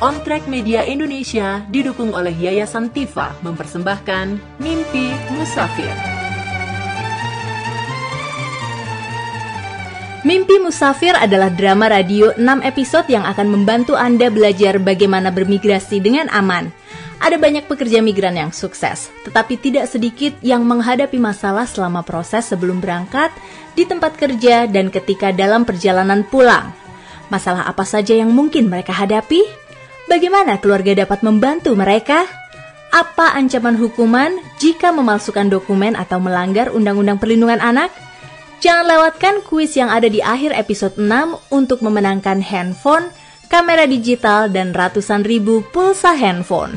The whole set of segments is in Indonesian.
On Track Media Indonesia didukung oleh Yayasan Tifa mempersembahkan Mimpi Musafir. Mimpi Musafir adalah drama radio 6 episode yang akan membantu Anda belajar bagaimana bermigrasi dengan aman. Ada banyak pekerja migran yang sukses, tetapi tidak sedikit yang menghadapi masalah selama proses sebelum berangkat, di tempat kerja, dan ketika dalam perjalanan pulang. Masalah apa saja yang mungkin mereka hadapi? Bagaimana keluarga dapat membantu mereka? Apa ancaman hukuman jika memalsukan dokumen atau melanggar Undang-Undang Perlindungan Anak? Jangan lewatkan kuis yang ada di akhir episode 6 untuk memenangkan handphone, kamera digital, dan ratusan ribu pulsa handphone.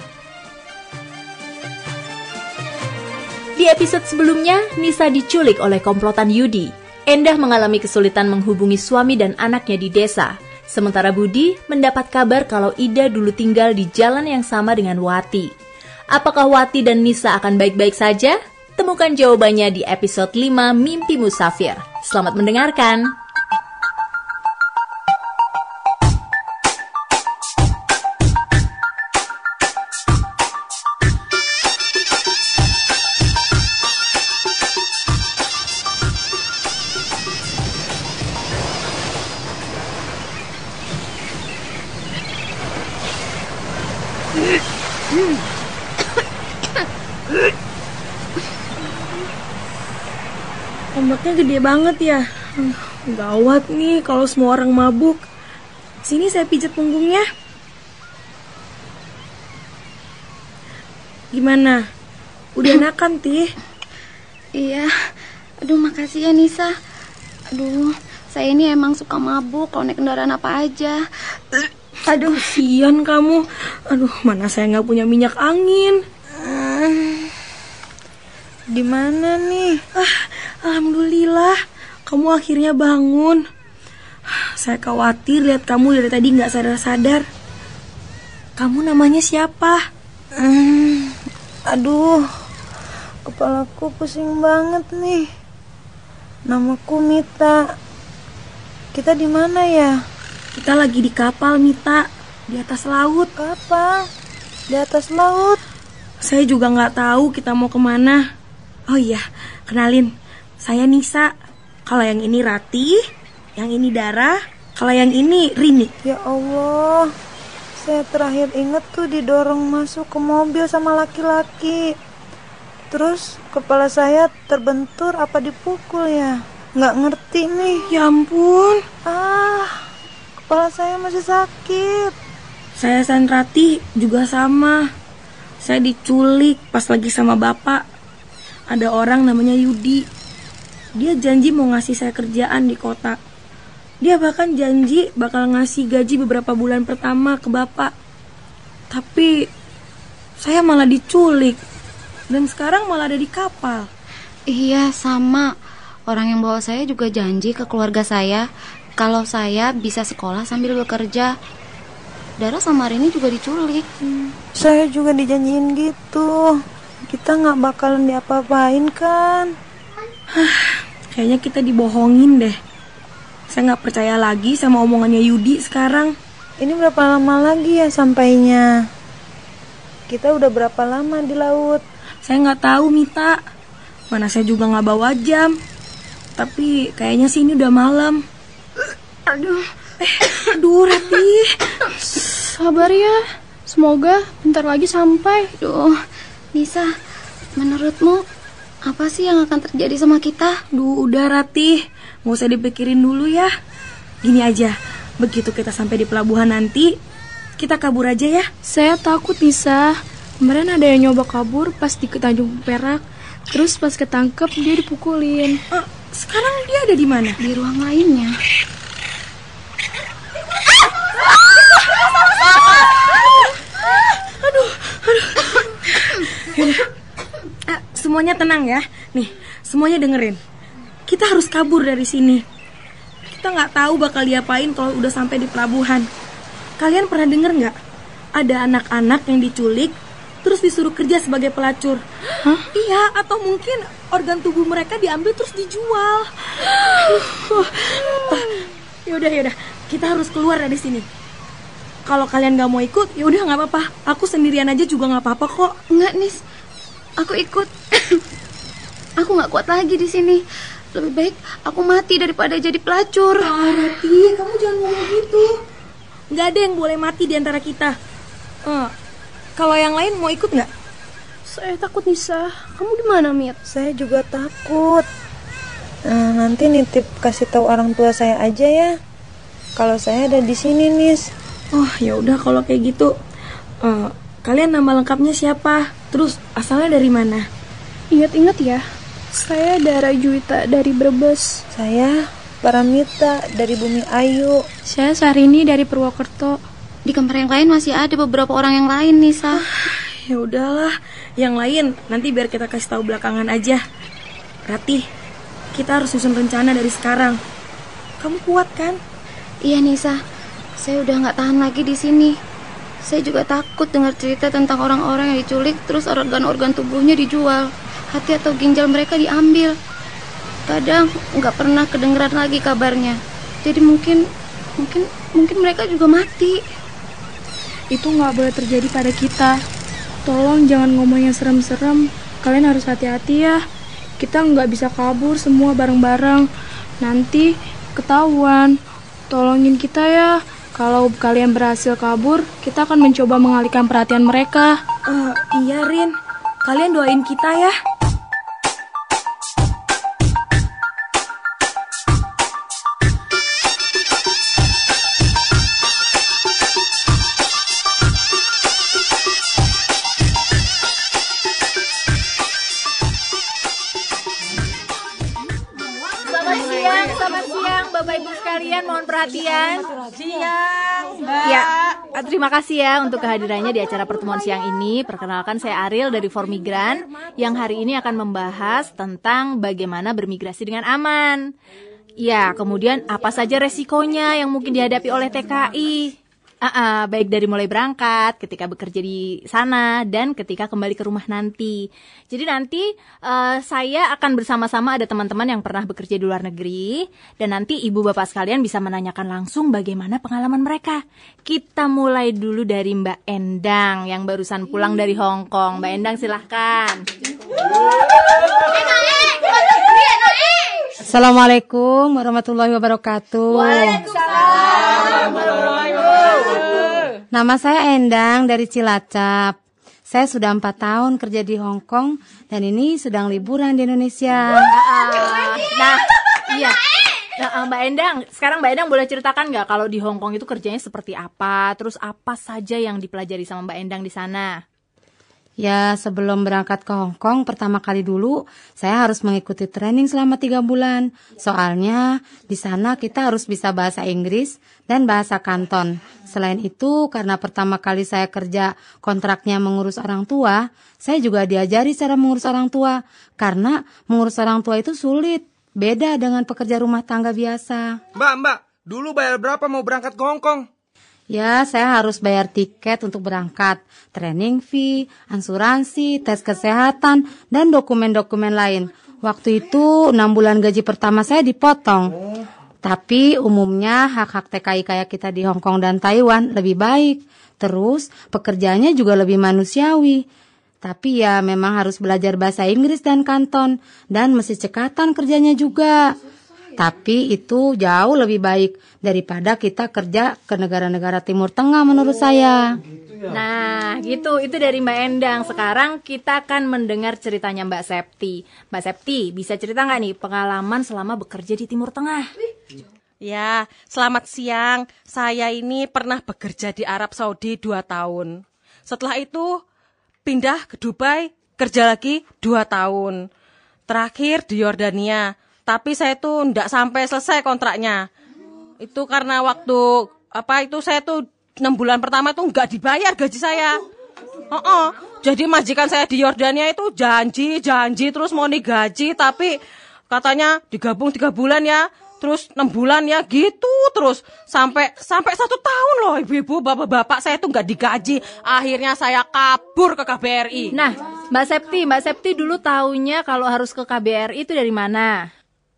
Di episode sebelumnya, Nisa diculik oleh komplotan Yudi. Endah mengalami kesulitan menghubungi suami dan anaknya di desa. Sementara Budi mendapat kabar kalau Ida dulu tinggal di jalan yang sama dengan Wati. Apakah Wati dan Nisa akan baik-baik saja? Temukan jawabannya di episode 5 Mimpi Musafir. Selamat mendengarkan. Ombaknya gede banget ya. Gawat nih kalau semua orang mabuk. Sini saya pijat punggungnya. Gimana? Udah enakan, Tih? Iya. Aduh, makasih ya Nisa. Aduh, saya ini emang suka mabuk kalau naik kendaraan apa aja. Aduh, kasihan kamu. Aduh, mana saya nggak punya minyak angin. Di mana nih? Alhamdulillah, kamu akhirnya bangun. Saya khawatir lihat kamu dari tadi nggak sadar-sadar. Kamu namanya siapa? Aduh, kepalaku pusing banget nih. Namaku Mita. Kita di mana ya? Kita lagi di kapal, Mita. Di atas laut. Kapal? Di atas laut? Saya juga nggak tahu kita mau kemana. Oh iya, kenalin. Saya Nisa. Kalau yang ini Rati, yang ini Dara, kalau yang ini Rini. Ya Allah, saya terakhir inget tuh didorong masuk ke mobil sama laki-laki. Terus kepala saya terbentur apa dipukul ya? Nggak ngerti nih. Ya ampun. Kepala saya masih sakit. Saya dan Rati juga sama. Saya diculik pas lagi sama bapak. Ada orang namanya Yudi. Dia janji mau ngasih saya kerjaan di kota. Dia bahkan janji bakal ngasih gaji beberapa bulan pertama ke bapak. Tapi saya malah diculik. Dan sekarang malah ada di kapal. Iya, sama. Orang yang bawa saya juga janji ke keluarga saya kalau saya bisa sekolah sambil bekerja. Dara sama Rini juga diculik. Saya juga dijanjiin gitu. Kita nggak bakalan diapa-apain kan? Kayaknya kita dibohongin deh. Saya nggak percaya lagi sama omongannya Yudi sekarang. Ini berapa lama lagi ya sampainya? Kita udah berapa lama di laut? Saya nggak tahu, Mita. Mana saya juga nggak bawa jam. Tapi kayaknya sih ini udah malam. Aduh, Rati. Sabar ya. Semoga bentar lagi sampai. Duh, Nisa, menurutmu apa sih yang akan terjadi sama kita? Udah Rati, nggak usah dipikirin dulu ya. Gini aja, begitu kita sampai di pelabuhan nanti, kita kabur aja ya. Saya takut, Nisa. Kemarin ada yang nyoba kabur pas di Tanjung Perak. Terus pas ketangkep dia dipukulin. Sekarang dia ada di mana? Di ruang lainnya. Semuanya tenang ya. Nih, semuanya dengerin. Kita harus kabur dari sini. Kita nggak tahu bakal diapain kalau udah sampai di pelabuhan. Kalian pernah denger nggak? Ada anak-anak yang diculik, terus disuruh kerja sebagai pelacur. Iya, atau mungkin organ tubuh mereka diambil terus dijual. Yaudah, kita harus keluar dari sini. Kalau kalian gak mau ikut, ya udah nggak apa-apa. Aku sendirian aja juga nggak apa-apa kok. Enggak, Nis. Aku ikut. Aku nggak kuat lagi di sini. Lebih baik aku mati daripada jadi pelacur. Rati, kamu jangan ngomong gitu. Nggak ada yang boleh mati di antara kita. Kalau yang lain mau ikut nggak? Saya takut, Nisa. Kamu gimana, Mit? Saya juga takut. Nanti nitip kasih tahu orang tua saya aja ya. Kalau saya ada di sini, Nis. Oh, ya udah kalau kayak gitu. Kalian nama lengkapnya siapa? Terus asalnya dari mana? Ingat-ingat ya. Saya Dara Juwita dari Brebes. Saya Paramita dari Bumi Ayu. Saya Syahrini dari Purwokerto. Di kamar yang lain masih ada beberapa orang yang lain, Nisa. Ya udahlah, yang lain nanti biar kita kasih tahu belakangan aja. Rati, kita harus susun rencana dari sekarang. Kamu kuat kan? Iya, Nisa. Saya udah nggak tahan lagi di sini. Saya juga takut dengar cerita tentang orang-orang yang diculik terus organ-organ tubuhnya dijual. Hati atau ginjal mereka diambil. Kadang nggak pernah kedengeran lagi kabarnya. Jadi mungkin mereka juga mati. Itu nggak boleh terjadi pada kita. Tolong jangan ngomong yang serem-serem. Kalian harus hati-hati ya. Kita nggak bisa kabur semua bareng-bareng. Nanti ketahuan. Tolongin kita ya. Kalau kalian berhasil kabur, kita akan mencoba mengalihkan perhatian mereka. Iya, Rin. Kalian doain kita ya. Selamat siang Bapak Ibu sekalian, mohon perhatian. Siang, Mbak. Ya, terima kasih ya untuk kehadirannya di acara pertemuan siang ini. Perkenalkan, saya Ariel dari Formigran yang hari ini akan membahas tentang bagaimana bermigrasi dengan aman. Ya, kemudian apa saja resikonya yang mungkin dihadapi oleh TKI. Baik dari mulai berangkat, ketika bekerja di sana, dan ketika kembali ke rumah nanti. Jadi nanti saya akan bersama-sama ada teman-teman yang pernah bekerja di luar negeri, dan nanti ibu bapak sekalian bisa menanyakan langsung bagaimana pengalaman mereka. Kita mulai dulu dari Mbak Endang yang barusan pulang dari Hong Kong. Mbak Endang silahkan. Assalamualaikum warahmatullahi wabarakatuh. Waalaikumsalam warahmatullahi wabarakatuh. Nama saya Endang dari Cilacap. Saya sudah 4 tahun kerja di Hong Kong dan ini sedang liburan di Indonesia. Iya. Mbak Endang, sekarang Mbak Endang boleh ceritakan nggak kalau di Hong Kong itu kerjanya seperti apa? Terus apa saja yang dipelajari sama Mbak Endang di sana? Ya, sebelum berangkat ke Hong Kong, pertama kali dulu saya harus mengikuti training selama 3 bulan. Soalnya di sana kita harus bisa bahasa Inggris dan bahasa Kanton. Selain itu, karena pertama kali saya kerja kontraknya mengurus orang tua, saya juga diajari cara mengurus orang tua. Karena mengurus orang tua itu sulit, beda dengan pekerja rumah tangga biasa. Mbak, dulu bayar berapa mau berangkat ke Hong Kong? Ya, saya harus bayar tiket untuk berangkat, training fee, asuransi, tes kesehatan, dan dokumen-dokumen lain. Waktu itu 6 bulan gaji pertama saya dipotong. Tapi umumnya hak-hak TKI kayak kita di Hong Kong dan Taiwan lebih baik. Terus pekerjaannya juga lebih manusiawi. Tapi ya memang harus belajar bahasa Inggris dan Kanton, dan mesti cekatan kerjanya juga. Tapi itu jauh lebih baik daripada kita kerja ke negara-negara Timur Tengah menurut saya. Nah, gitu. Itu dari Mbak Endang. Sekarang kita akan mendengar ceritanya Mbak Septi. Mbak Septi, bisa cerita nggak nih pengalaman selama bekerja di Timur Tengah? Ya, selamat siang. Saya ini pernah bekerja di Arab Saudi 2 tahun. Setelah itu pindah ke Dubai, kerja lagi 2 tahun. Terakhir di Yordania. Tapi saya tuh enggak sampai selesai kontraknya. Itu karena saya tuh 6 bulan pertama tuh enggak dibayar gaji saya. Jadi majikan saya di Yordania itu janji terus mau gaji, tapi katanya digabung 3 bulan ya, terus 6 bulan ya, gitu terus sampai 1 tahun loh ibu-ibu, bapak-bapak saya tuh enggak digaji. Akhirnya saya kabur ke KBRI. Nah, Mbak Septi dulu taunya kalau harus ke KBRI itu dari mana?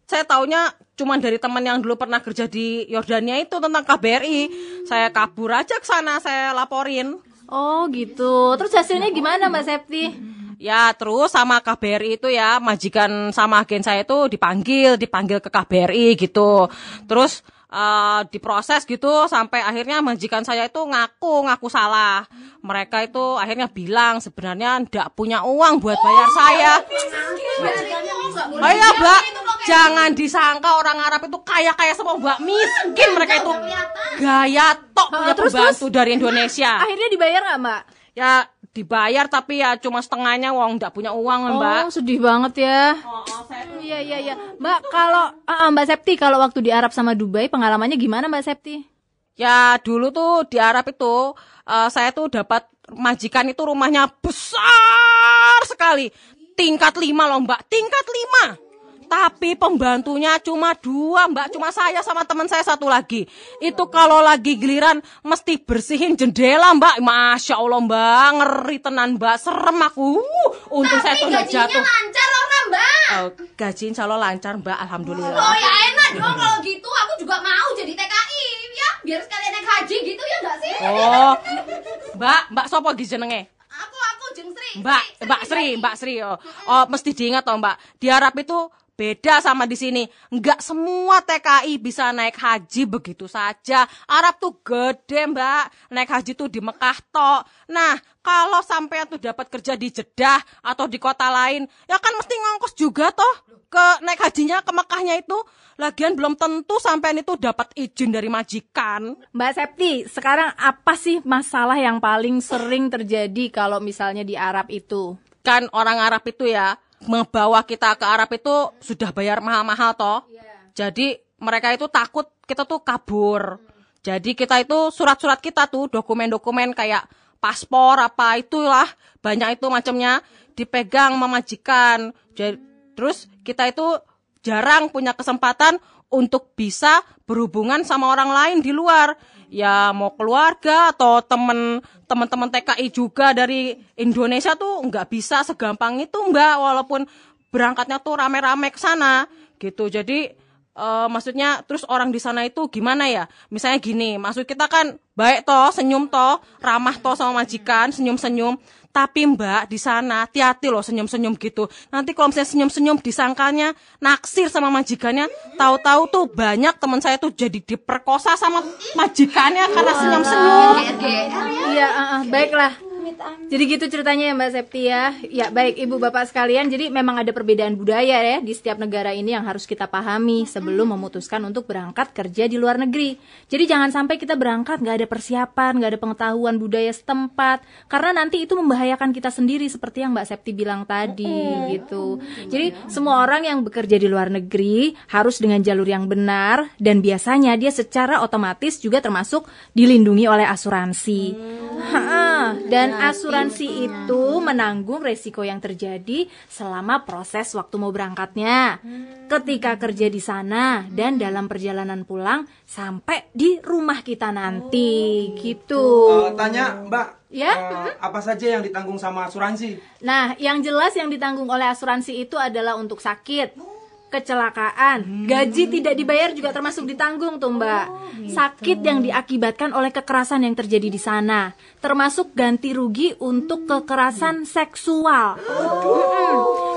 Saya taunya cuman dari teman yang dulu pernah kerja di Yordania itu tentang KBRI. Saya kabur aja ke sana, saya laporin. Oh gitu. Terus hasilnya gimana Mbak Septi? Ya terus sama KBRI itu ya, majikan sama agen saya itu dipanggil ke KBRI gitu. Terus diproses gitu sampai akhirnya majikan saya itu ngaku salah. Mereka itu akhirnya bilang sebenarnya ndak punya uang buat bayar saya. Ayo Mbak, jangan disangka orang Arab itu kaya semua Mbak, miskin mereka itu. Gaya tok punya pembantu dari Indonesia. Akhirnya dibayar nggak Mbak? Ya dibayar tapi ya cuma setengahnya, uang ndak punya uang Mbak. Oh sedih banget ya. Iya. Mbak kalau Mbak Septi kalau waktu di Arab sama Dubai pengalamannya gimana Mbak Septi? Ya dulu tuh di Arab itu saya tuh dapat majikan itu rumahnya besar sekali. Tingkat 5 loh Mbak, tingkat 5. Tapi pembantunya cuma 2 Mbak, cuma saya sama teman saya 1 lagi. Itu kalau lagi giliran mesti bersihin jendela Mbak. Masya Allah Mbak, ngeri tenan Mbak, serem aku. Untung saya tuh nggak jatuh. Gajinya lancar orang Mbak. Gaji insya Allah lancar Mbak, alhamdulillah. Oh ya enak dong kalau gitu, aku juga mau jadi TKI ya, biar sekalian naik haji gitu ya nggak sih? Oh, Mbak sopo iki jenenge? Aku Jeng Sri. Mbak Sri. Oh, mesti diingat toh Mbak, di Arab itu beda sama di sini. Enggak semua TKI bisa naik haji begitu saja. Arab tuh gede Mbak. Naik haji tuh di Mekah tok. Nah, kalau sampai tuh dapat kerja di Jeddah atau di kota lain, ya kan mesti ngongkos juga toh ke naik hajinya ke Mekahnya itu. Lagian belum tentu sampean itu dapat izin dari majikan. Mbak Septi, sekarang apa sih masalah yang paling sering terjadi kalau misalnya di Arab itu? Kan orang Arab itu ya, membawa kita ke Arab itu sudah bayar mahal-mahal toh. Jadi mereka itu takut kita tuh kabur. Jadi kita itu surat-surat kita tuh, dokumen-dokumen kayak paspor apa itulah, banyak itu macamnya dipegang memajikan. Terus kita itu jarang punya kesempatan untuk bisa berhubungan sama orang lain di luar. Ya mau keluarga atau teman-teman TKI juga dari Indonesia tuh nggak bisa segampang itu Mbak, walaupun berangkatnya tuh rame-rame ke sana gitu. Jadi maksudnya terus orang di sana itu gimana ya? Misalnya gini, maksud kita kan baik toh, senyum toh, ramah toh sama majikan, senyum-senyum. Tapi Mbak di sana hati-hati loh senyum-senyum gitu. Nanti kalau misalnya senyum-senyum disangkanya naksir sama majikannya, tahu-tahu tuh banyak teman saya tuh jadi diperkosa sama majikannya karena senyum-senyum. Iya, baiklah. Jadi gitu ceritanya ya Mbak Septi ya. Ya baik Ibu Bapak sekalian, jadi memang ada perbedaan budaya ya di setiap negara ini yang harus kita pahami sebelum memutuskan untuk berangkat kerja di luar negeri. Jadi jangan sampai kita berangkat nggak ada persiapan, nggak ada pengetahuan budaya setempat, karena nanti itu membahayakan kita sendiri seperti yang Mbak Septi bilang tadi gitu. Jadi semua orang yang bekerja di luar negeri harus dengan jalur yang benar, dan biasanya dia secara otomatis juga termasuk dilindungi oleh asuransi. Dan asuransi itu menanggung resiko yang terjadi selama proses waktu mau berangkatnya, ketika kerja di sana, dan dalam perjalanan pulang sampai di rumah kita nanti gitu. Tanya Mbak, Ya? apa saja yang ditanggung sama asuransi? Nah, yang jelas yang ditanggung oleh asuransi itu adalah untuk sakit, kecelakaan, gaji tidak dibayar juga termasuk ditanggung tuh Mbak. Sakit yang diakibatkan oleh kekerasan yang terjadi di sana, termasuk ganti rugi untuk kekerasan seksual.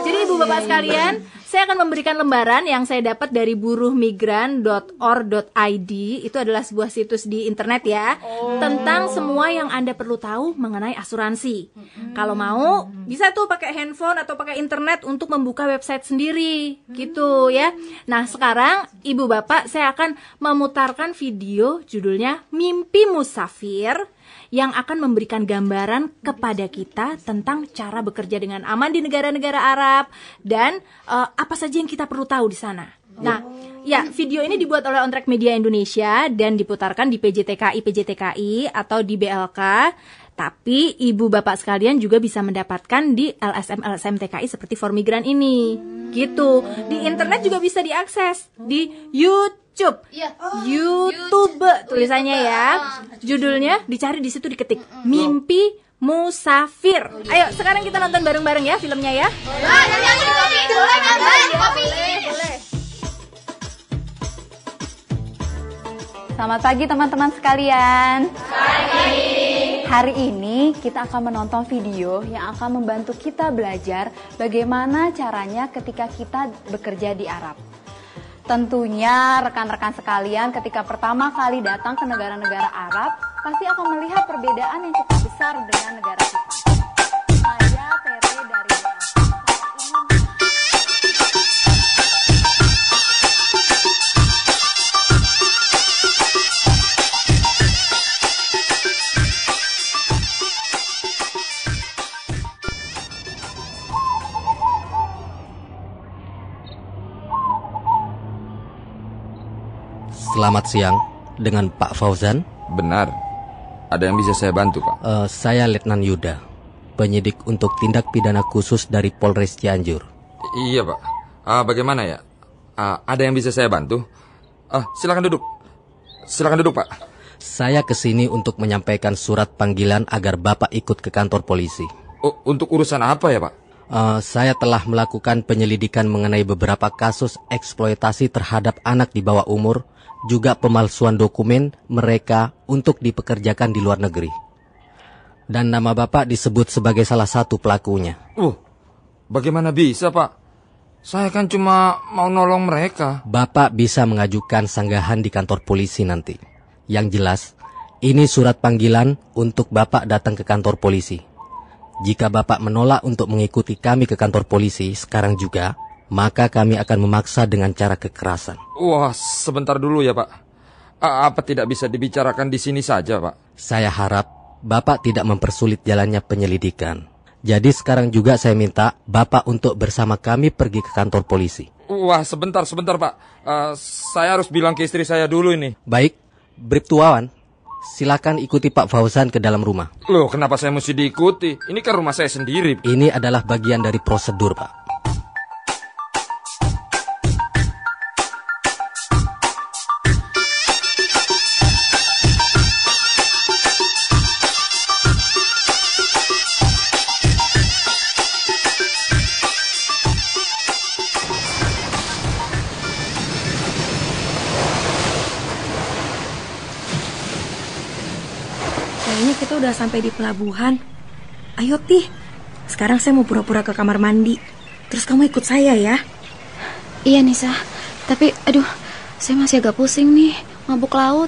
Jadi Ibu Bapak sekalian, saya akan memberikan lembaran yang saya dapat dari buruhmigran.or.id. Itu adalah sebuah situs di internet ya, tentang semua yang Anda perlu tahu mengenai asuransi. Kalau mau, bisa tuh pakai handphone atau pakai internet untuk membuka website sendiri gitu ya. Nah sekarang Ibu Bapak, saya akan memutarkan video judulnya Mimpi Musafir, yang akan memberikan gambaran kepada kita tentang cara bekerja dengan aman di negara-negara Arab, dan apa saja yang kita perlu tahu di sana. Nah, ya, video ini dibuat oleh On Track Media Indonesia dan diputarkan di PJTKI atau di BLK. Tapi Ibu Bapak sekalian juga bisa mendapatkan di LSM TKI seperti For Migran ini. Gitu. Di internet juga bisa diakses di YouTube. YouTube tulisannya ya. Judulnya dicari di situ, diketik Mimpi Musafir. Ayo sekarang kita nonton bareng-bareng ya filmnya ya. Nanti aku di kopi, boleh nggak Mbak? Di kopi. Boleh. Selamat pagi teman-teman sekalian. Hari ini kita akan menonton video yang akan membantu kita belajar bagaimana caranya ketika kita bekerja di Arab. Tentunya rekan-rekan sekalian ketika pertama kali datang ke negara-negara Arab pasti akan melihat perbedaan yang cukup besar dengan negara kita. Saya Tere dari Selamat siang, dengan Pak Fauzan. Benar. Ada yang bisa saya bantu, Pak? Saya Letnan Yuda, penyidik untuk tindak pidana khusus dari Polres Cianjur. Iya, Pak. Bagaimana ya? Ada yang bisa saya bantu? Silakan duduk. Silakan duduk, Pak. Saya kesini untuk menyampaikan surat panggilan agar Bapak ikut ke kantor polisi. Untuk urusan apa ya, Pak? Saya telah melakukan penyelidikan mengenai beberapa kasus eksploitasi terhadap anak di bawah umur, juga pemalsuan dokumen mereka untuk dipekerjakan di luar negeri. Dan nama Bapak disebut sebagai salah satu pelakunya. Bagaimana bisa, Pak? Saya kan cuma mau nolong mereka. Bapak bisa mengajukan sanggahan di kantor polisi nanti. Yang jelas, ini surat panggilan untuk Bapak datang ke kantor polisi. Jika Bapak menolak untuk mengikuti kami ke kantor polisi sekarang juga, maka kami akan memaksa dengan cara kekerasan. Wah, sebentar dulu ya, Pak. Apa tidak bisa dibicarakan di sini saja, Pak? Saya harap Bapak tidak mempersulit jalannya penyelidikan. Jadi sekarang juga saya minta Bapak untuk bersama kami pergi ke kantor polisi. Wah, sebentar, Pak. Saya harus bilang ke istri saya dulu ini. Baik, Bribtu Wawan, silakan ikuti Pak Fauzan ke dalam rumah. Loh, kenapa saya mesti diikuti? Ini kan rumah saya sendiri. Ini adalah bagian dari prosedur, Pak. Kayaknya kita udah sampai di pelabuhan. Ayo, Tih. Sekarang saya mau pura-pura ke kamar mandi. Terus kamu ikut saya ya. Iya, Nisa. Tapi, aduh, saya masih agak pusing nih. Mabuk laut.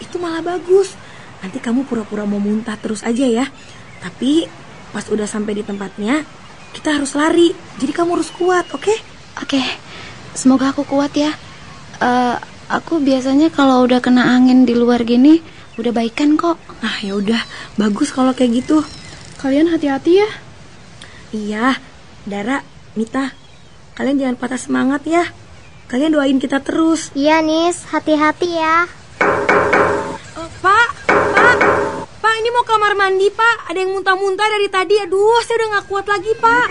Itu malah bagus. Nanti kamu pura-pura mau muntah terus aja ya. Tapi, pas udah sampai di tempatnya, kita harus lari. Jadi kamu harus kuat, oke? Oke. Semoga aku kuat ya. Aku biasanya kalau udah kena angin di luar gini, udah baikan kok. Ya udah, bagus kalau kayak gitu. Kalian hati-hati ya. Iya, Dara, Mita, kalian jangan patah semangat ya. Kalian doain kita terus. Iya, Nis, hati-hati ya. Pak, ini mau kamar mandi, Pak. Ada yang muntah-muntah dari tadi. Aduh, saya udah gak kuat lagi, Pak.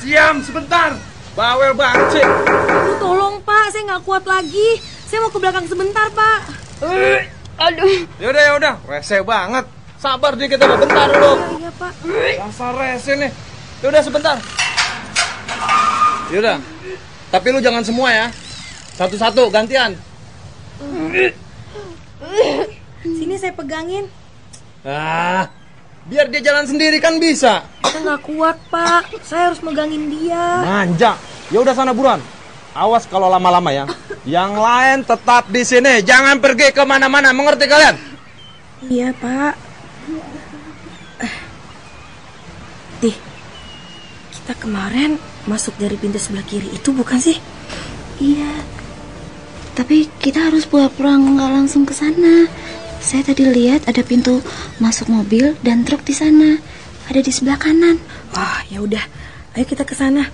Siam, sebentar. Bawel banget sih. Aduh, tolong, Pak. Saya gak kuat lagi. Saya mau ke belakang sebentar, Pak. Aduh. Yaudah, rese banget. Sabar dikit aja, bentar dulu. Iya, Pak. Dasar rese nih. Yaudah, sebentar. Yaudah. Tapi lu jangan semua ya. Satu-satu, gantian. Sini saya pegangin. Biar dia jalan sendiri kan bisa. Saya gak kuat, Pak. Saya harus megangin dia. Manja. Ya udah sana buruan. Awas kalau lama-lama ya. Yang lain tetap di sini. Jangan pergi kemana-mana. Mengerti kalian? Iya, Pak. Tih, kita kemarin masuk dari pintu sebelah kiri itu bukan sih? Iya. Tapi kita harus pura-pura nggak langsung ke sana. Saya tadi lihat ada pintu masuk mobil dan truk di sana. Ada di sebelah kanan. Wah, ya udah. Ayo kita ke sana.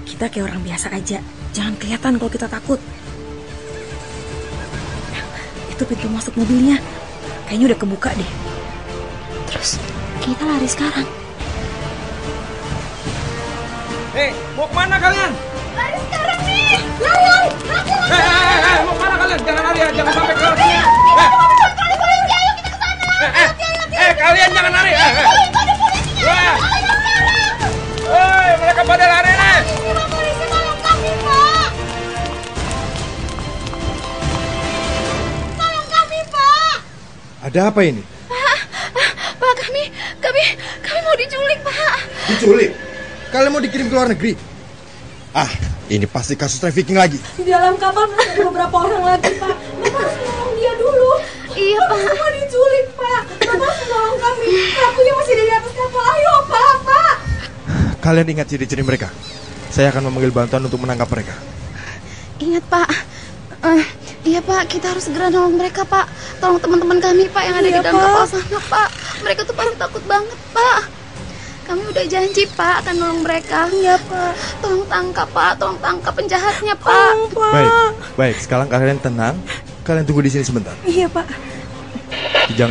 Kita kayak orang biasa aja. Jangan kelihatan kalau kita takut. Itu pintu masuk mobilnya. Kayaknya udah kebuka deh. Terus kita lari sekarang. Mau kemana kalian? Lari sekarang nih. Lari. Mau kemana kalian? Jangan lari ya, jangan sampai ke sini. Polisi, ayo kita ke sana. Kalian jangan lari. Ada polisinya. Mereka pada lari nih. Ini polisi mau lengkap nih, Pak. Ada apa ini? Pak, kami mau diculik, Pak. Diculik? Kalian mau dikirim ke luar negeri? Ah, ini pasti kasus trafficking lagi. Di dalam kapal ada beberapa orang lagi, Pak. Bapak harus menolong dia dulu. Iya, Pak. Semua diculik, Pak. Bapak harus menolong kami. Pelakunya masih di atas kapal. Ayo, Pak. Kalian ingat ciri-ciri mereka. Saya akan memanggil bantuan untuk menangkap mereka. Ingat, Pak. Iya, Pak, kita harus segera nolong mereka, Pak. Tolong teman-teman kami, Pak, yang ada di dalam kapal sana, Pak. Mereka tuh pasti takut banget, Pak. Kami udah janji, Pak, akan nolong mereka. Iya, Pak. Tolong tangkap, Pak. Tolong tangkap penjahatnya, Pak. Baik. Sekarang kalian tenang. Kalian tunggu di sini sebentar. Iya, Pak. Kijang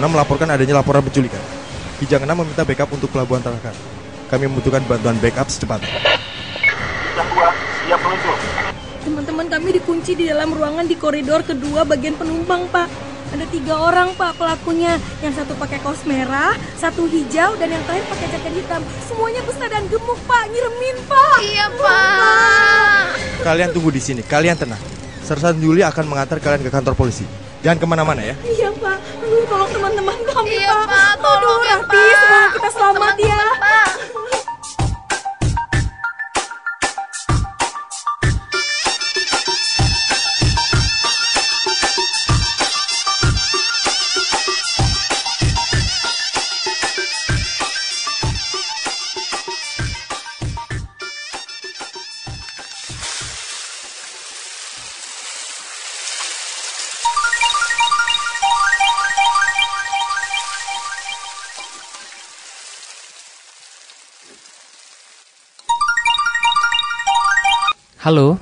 6 melaporkan adanya laporan penculikan. Kijang 6 meminta backup untuk pelabuhan Tarakan. Kami membutuhkan bantuan backup secepatnya. Kijang 2, siap meluncur. Teman-teman kami dikunci di dalam ruangan di koridor kedua bagian penumpang, Pak. Ada 3 orang, Pak, pelakunya. Yang satu pakai kaos merah, satu hijau, dan yang terakhir pakai jaket hitam. Semuanya besar dan gemuk, Pak. Nyeremin, Pak. Iya, Pak. Kalian tunggu di sini. Kalian tenang. Sersan Juli akan mengantar kalian ke kantor polisi. Jangan kemana-mana ya. Iya, Pak. Aduh, tolong teman-teman kami, Iya, Pak. Pak. Tolong ya, Rati, Pak. semoga kita selamat ya. Pak. Halo.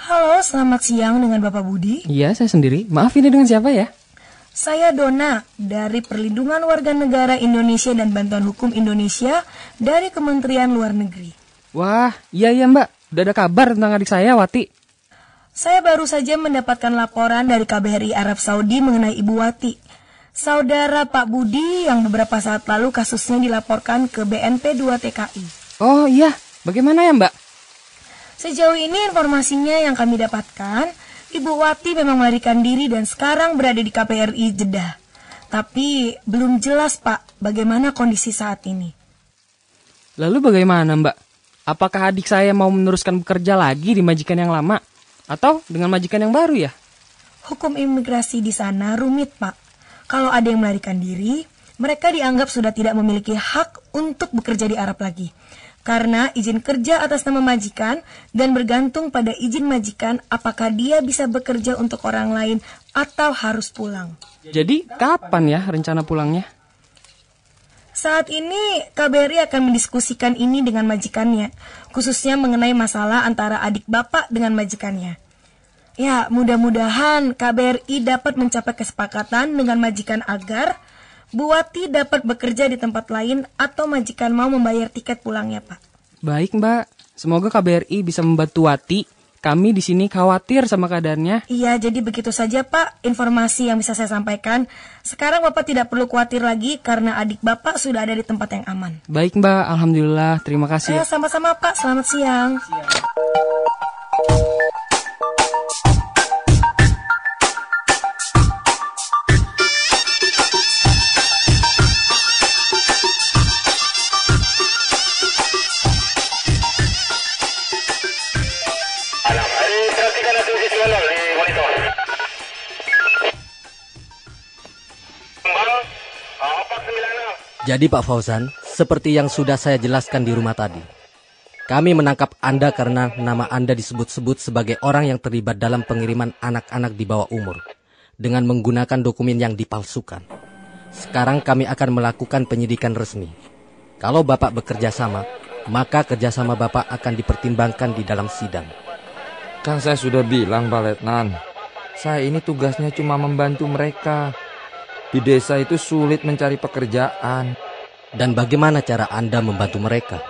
Halo, selamat siang dengan Bapak Budi. Iya, saya sendiri. Maaf, ini dengan siapa ya? Saya Dona dari Perlindungan Warga Negara Indonesia dan Bantuan Hukum Indonesia dari Kementerian Luar Negeri. Wah, iya Mbak. Udah ada kabar tentang adik saya, Wati. Saya baru saja mendapatkan laporan dari KBRI Arab Saudi mengenai Ibu Wati. Saudara Pak Budi yang beberapa saat lalu kasusnya dilaporkan ke BNP 2 TKI. Oh iya, bagaimana ya Mbak? Sejauh ini informasinya yang kami dapatkan, Ibu Wati memang melarikan diri dan sekarang berada di KBRI Jeddah. Tapi belum jelas, Pak, bagaimana kondisi saat ini. Lalu bagaimana Mbak? Apakah adik saya mau meneruskan bekerja lagi di majikan yang lama? Atau dengan majikan yang baru ya? Hukum imigrasi di sana rumit, Pak. Kalau ada yang melarikan diri, mereka dianggap sudah tidak memiliki hak untuk bekerja di Arab lagi. Karena izin kerja atas nama majikan dan bergantung pada izin majikan apakah dia bisa bekerja untuk orang lain atau harus pulang. Jadi kapan ya rencana pulangnya? Saat ini KBRI akan mendiskusikan ini dengan majikannya, khususnya mengenai masalah antara adik bapak dengan majikannya. Ya, mudah-mudahan KBRI dapat mencapai kesepakatan dengan majikan agar Bu Wati dapat bekerja di tempat lain atau majikan mau membayar tiket pulangnya, Pak. Baik, Mbak. Semoga KBRI bisa membantu Wati. Kami di sini khawatir sama keadaannya. Iya, jadi begitu saja, Pak, informasi yang bisa saya sampaikan. Sekarang Bapak tidak perlu khawatir lagi karena adik Bapak sudah ada di tempat yang aman. Baik, Mbak. Alhamdulillah. Terima kasih. Sama-sama, Pak. Selamat siang. Jadi Pak Fauzan, seperti yang sudah saya jelaskan di rumah tadi, kami menangkap Anda karena nama Anda disebut-sebut sebagai orang yang terlibat dalam pengiriman anak-anak di bawah umur dengan menggunakan dokumen yang dipalsukan. Sekarang kami akan melakukan penyidikan resmi. Kalau Bapak bekerja sama, maka kerjasama Bapak akan dipertimbangkan di dalam sidang. Kan saya sudah bilang Pak Letnan, saya ini tugasnya cuma membantu mereka. Di desa itu sulit mencari pekerjaan. Dan bagaimana cara Anda membantu mereka?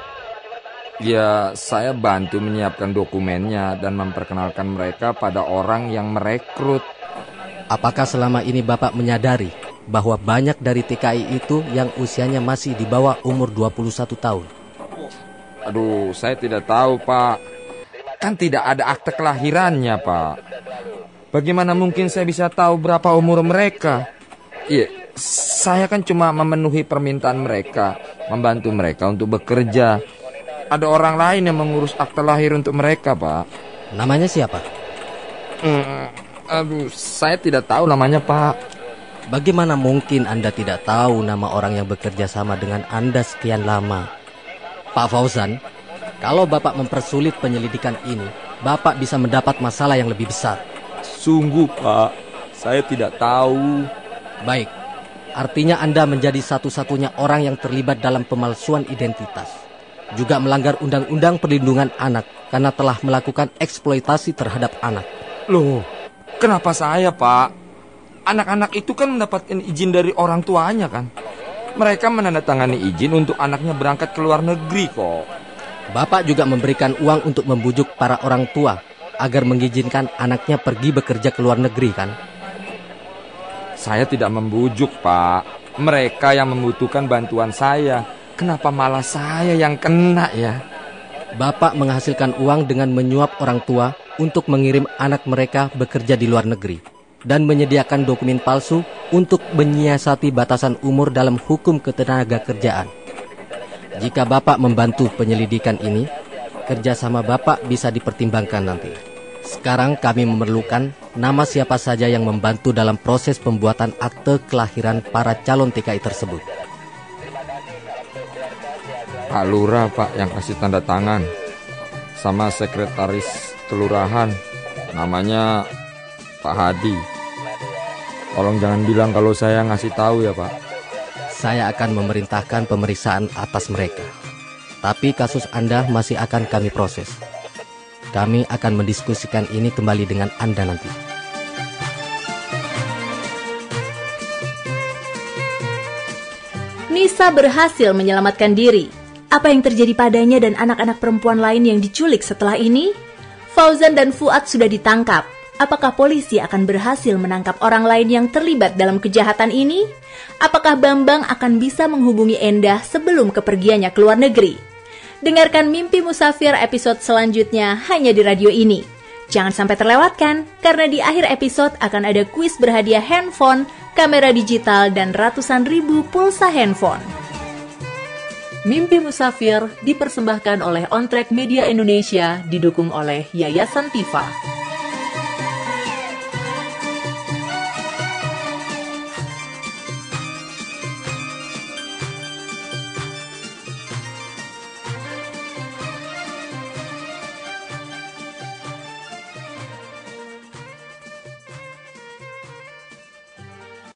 Ya, saya bantu menyiapkan dokumennya dan memperkenalkan mereka pada orang yang merekrut. Apakah selama ini Bapak menyadari bahwa banyak dari TKI itu yang usianya masih di bawah umur 21 tahun? Aduh, saya tidak tahu, Pak. Kan tidak ada akte kelahirannya, Pak. Bagaimana mungkin saya bisa tahu berapa umur mereka? Iya, saya kan cuma memenuhi permintaan mereka, membantu mereka untuk bekerja. Ada orang lain yang mengurus akta lahir untuk mereka, Pak. Namanya siapa? Saya tidak tahu namanya, Pak. Bagaimana mungkin Anda tidak tahu nama orang yang bekerja sama dengan Anda sekian lama? Pak Fauzan, kalau Bapak mempersulit penyelidikan ini, Bapak bisa mendapat masalah yang lebih besar. Sungguh, Pak. Saya tidak tahu. Baik, artinya Anda menjadi satu-satunya orang yang terlibat dalam pemalsuan identitas. Juga melanggar Undang-Undang Perlindungan Anak karena telah melakukan eksploitasi terhadap anak. Loh, kenapa saya, Pak? Anak-anak itu kan mendapatkan izin dari orang tuanya kan? Mereka menandatangani izin untuk anaknya berangkat ke luar negeri kok. Bapak juga memberikan uang untuk membujuk para orang tua agar mengizinkan anaknya pergi bekerja ke luar negeri kan? Saya tidak membujuk, Pak. Mereka yang membutuhkan bantuan saya. Kenapa malah saya yang kena ya? Bapak menghasilkan uang dengan menyuap orang tua untuk mengirim anak mereka bekerja di luar negeri dan menyediakan dokumen palsu untuk menyiasati batasan umur dalam hukum ketenagakerjaan. Jika Bapak membantu penyelidikan ini, kerjasama Bapak bisa dipertimbangkan nanti. Sekarang kami memerlukan nama siapa saja yang membantu dalam proses pembuatan akte kelahiran para calon TKI tersebut. Pak Lurah, Pak, yang kasih tanda tangan. Sama sekretaris kelurahan, namanya Pak Hadi. Tolong jangan bilang kalau saya ngasih tahu ya, Pak. Saya akan memerintahkan pemeriksaan atas mereka. Tapi kasus Anda masih akan kami proses. Kami akan mendiskusikan ini kembali dengan Anda nanti. Nisa berhasil menyelamatkan diri. Apa yang terjadi padanya dan anak-anak perempuan lain yang diculik setelah ini? Fauzan dan Fuad sudah ditangkap. Apakah polisi akan berhasil menangkap orang lain yang terlibat dalam kejahatan ini? Apakah Bambang akan bisa menghubungi Endah sebelum kepergiannya ke luar negeri? Dengarkan Mimpi Musafir episode selanjutnya hanya di radio ini. Jangan sampai terlewatkan, karena di akhir episode akan ada kuis berhadiah handphone, kamera digital, dan ratusan ribu pulsa handphone. Mimpi Musafir dipersembahkan oleh On Track Media Indonesia, didukung oleh Yayasan Tifa.